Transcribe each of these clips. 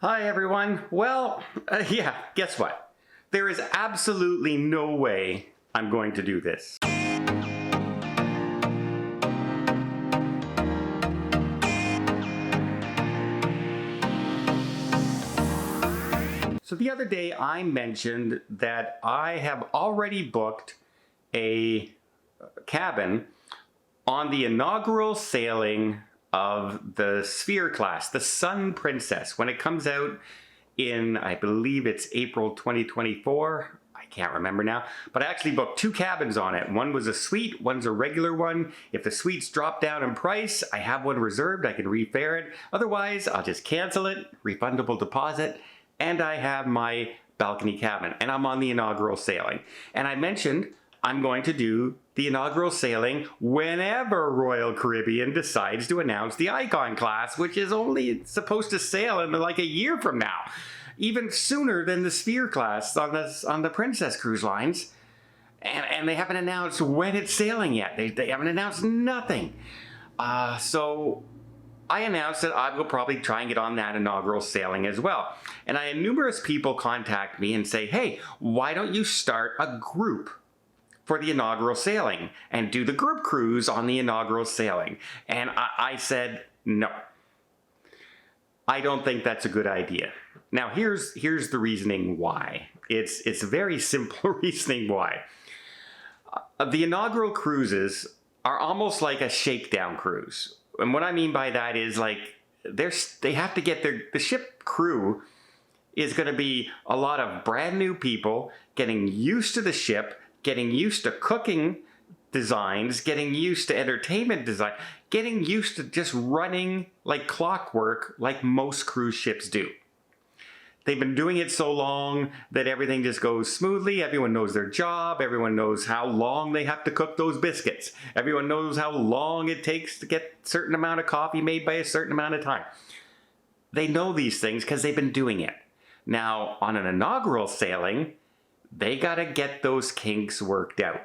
Hi everyone. Well, yeah, guess what? There is absolutely no way I'm going to do this. So the other day I mentioned that I have already booked a cabin on the inaugural sailing of the Sphere class, the Sun Princess, when it comes out in, I believe it's April 2024. I can't remember now, but I actually booked two cabins on it. One was a suite, one's a regular one. If the suites drop down in price, I have one reserved, I can refare it. Otherwise, I'll just cancel it, refundable deposit, and I have my balcony cabin, and I'm on the inaugural sailing. And I mentioned I'm going to do the inaugural sailing whenever Royal Caribbean decides to announce the Icon class, which is only supposed to sail in like a year from now. Even sooner than the Sphere class on the Princess Cruise Lines. And they haven't announced when it's sailing yet. They haven't announced nothing. So I announced that I will probably try and get on that inaugural sailing as well. And I had numerous people contact me and say, hey, why don't you start a group for the inaugural sailing and do the group cruise on the inaugural sailing? And I said, no. I don't think that's a good idea. Now here's the reasoning why. It's a very simple reasoning why. The inaugural cruises are almost like a shakedown cruise. And what I mean by that is like they have to get the ship crew is going to be a lot of brand new people getting used to the ship, getting used to cooking designs, getting used to entertainment design, getting used to just running like clockwork like most cruise ships do. They've been doing it so long that everything just goes smoothly. Everyone knows their job. Everyone knows how long they have to cook those biscuits. Everyone knows how long it takes to get a certain amount of coffee made by a certain amount of time. They know these things because they've been doing it. Now, on an inaugural sailing, they got to get those kinks worked out.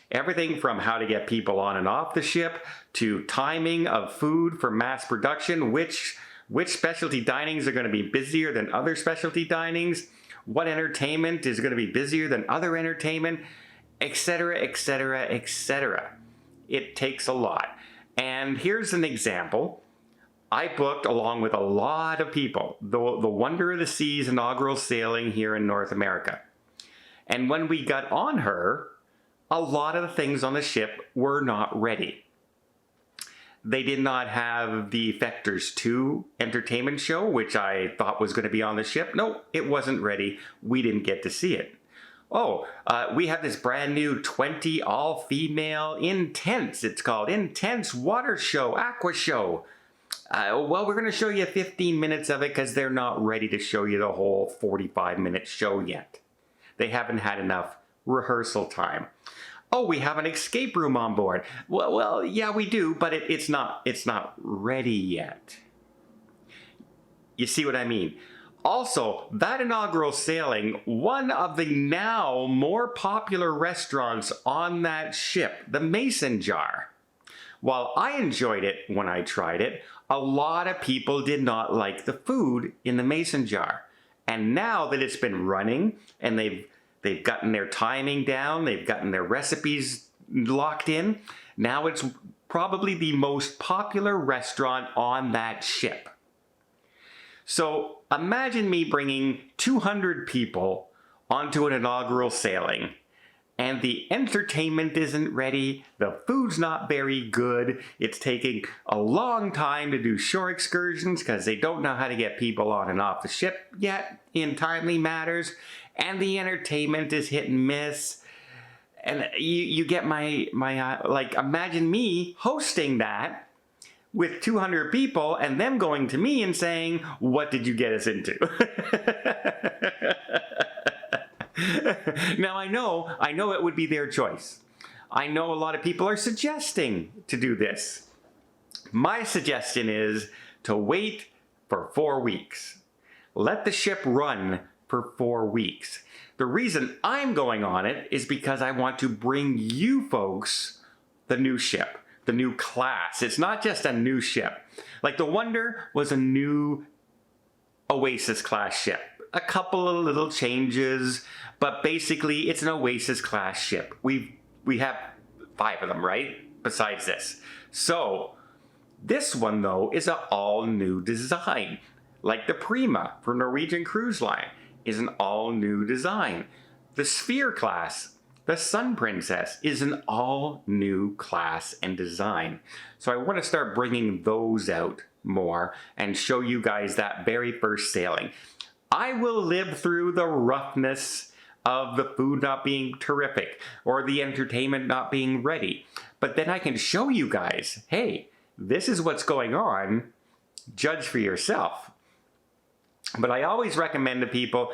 Everything from how to get people on and off the ship to timing of food for mass production, which specialty dinings are going to be busier than other specialty dinings, what entertainment is going to be busier than other entertainment, etc., etc., etc. It takes a lot. And here's an example. I booked, along with a lot of people, the Wonder of the Seas inaugural sailing here in North America. And when we got on her, a lot of the things on the ship were not ready. They did not have the Effectors 2 entertainment show, which I thought was going to be on the ship. No, it wasn't ready. We didn't get to see it. Oh, we have this brand new 20 all-female Intense. It's called Intense Water Show, Aqua Show. Well, we're going to show you 15 minutes of it because they're not ready to show you the whole 45-minute show yet. They haven't had enough rehearsal time. Oh, we have an escape room on board. Well, yeah, we do, but it's not ready yet. You see what I mean? Also, that inaugural sailing, one of the now more popular restaurants on that ship, the Mason Jar. While I enjoyed it when I tried it, a lot of people did not like the food in the Mason Jar. And now that it's been running and they've gotten their timing down, they've gotten their recipes locked in, now it's probably the most popular restaurant on that ship. So imagine me bringing 200 people onto an inaugural sailing, and the entertainment isn't ready, the food's not very good, it's taking a long time to do shore excursions because they don't know how to get people on and off the ship yet in timely matters, and the entertainment is hit and miss. And you get my like, imagine me hosting that with 200 people and them going to me and saying, what did you get us into? Now I know it would be their choice. I know a lot of people are suggesting to do this. My suggestion is to wait for 4 weeks. Let the ship run for 4 weeks. The reason I'm going on it is because I want to bring you folks the new ship, the new class. It's not just a new ship. Like the Wonder was a new Oasis class ship. A couple of little changes, but basically it's an Oasis class ship. We have 5 of them, right? Besides this. So this one though is an all new design. Like the Prima for Norwegian Cruise Line is an all new design. The Sphere class, the Sun Princess, is an all new class and design. So I want to start bringing those out more and show you guys that very first sailing. I will live through the roughness of the food not being terrific or the entertainment not being ready. But then I can show you guys, hey, this is what's going on. Judge for yourself. But I always recommend to people,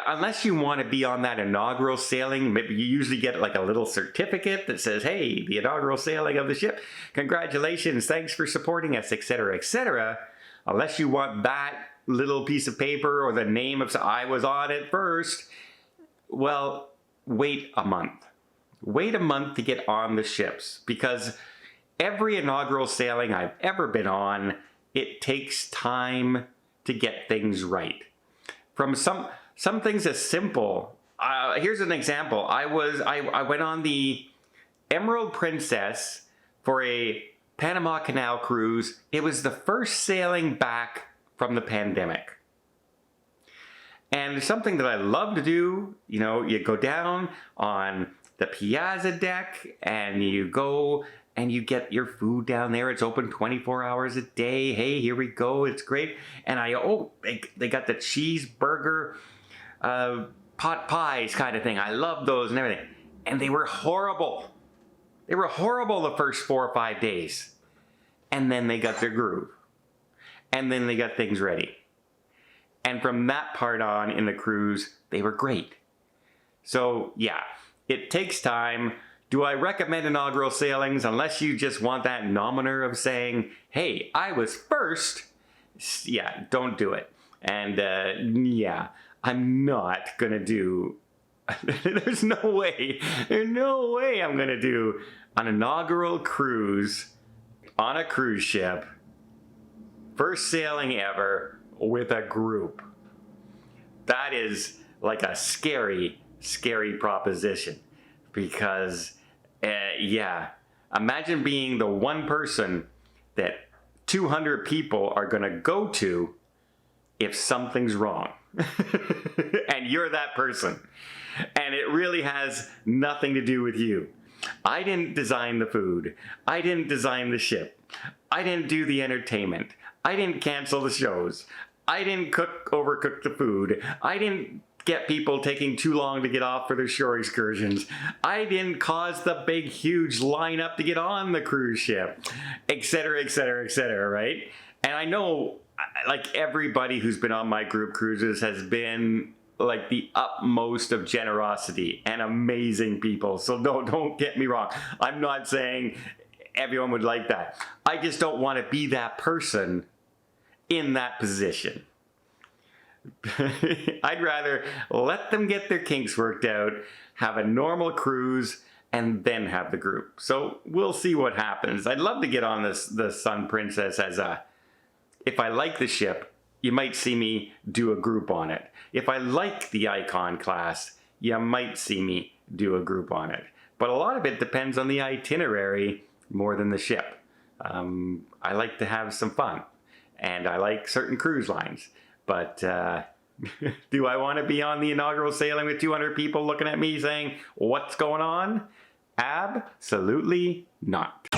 unless you want to be on that inaugural sailing, maybe you usually get like a little certificate that says, hey, the inaugural sailing of the ship, congratulations, thanks for supporting us, etc., etc. Unless you want that little piece of paper or the name of, I was on it first, well, wait a month. Wait a month to get on the ships, because every inaugural sailing I've ever been on, it takes time to get things right. From some things as simple, here's an example. I went on the Emerald Princess for a Panama Canal cruise. It was the first sailing back from the pandemic. And something that I love to do, you know, you go down on the piazza deck and you go and you get your food down there. It's open 24 hours a day. Hey, here we go. It's great. And they got the cheeseburger pot pies kind of thing. I love those and everything. And they were horrible. They were horrible the first 4 or 5 days. And then they got their groove. And then they got things ready. And from that part on in the cruise, they were great. So yeah, it takes time. Do I recommend inaugural sailings unless you just want that nomener of saying, hey, I was first? Yeah, don't do it. And yeah, I'm not gonna do, there's no way I'm gonna do an inaugural cruise on a cruise ship, first sailing ever, with a group. That is like a scary, scary proposition. Because, yeah, imagine being the one person that 200 people are going to go to if something's wrong. And you're that person. And it really has nothing to do with you. I didn't design the food. I didn't design the ship. I didn't do the entertainment. I didn't cancel the shows. I didn't overcook the food. I didn't get people taking too long to get off for their shore excursions. I didn't cause the big, huge lineup to get on the cruise ship, etc., etc., etc., right? And I know, like, everybody who's been on my group cruises has been like the utmost of generosity and amazing people. So don't get me wrong. I'm not saying everyone would like that. I just don't want to be that person in that position. I'd rather let them get their kinks worked out, have a normal cruise, and then have the group. So we'll see what happens. I'd love to get on the Sun Princess as if I like the ship, you might see me do a group on it. If I like the Icon class, you might see me do a group on it. But a lot of it depends on the itinerary more than the ship. I like to have some fun, and I like certain cruise lines. But do I want to be on the inaugural sailing with 200 people looking at me saying, what's going on? Absolutely not.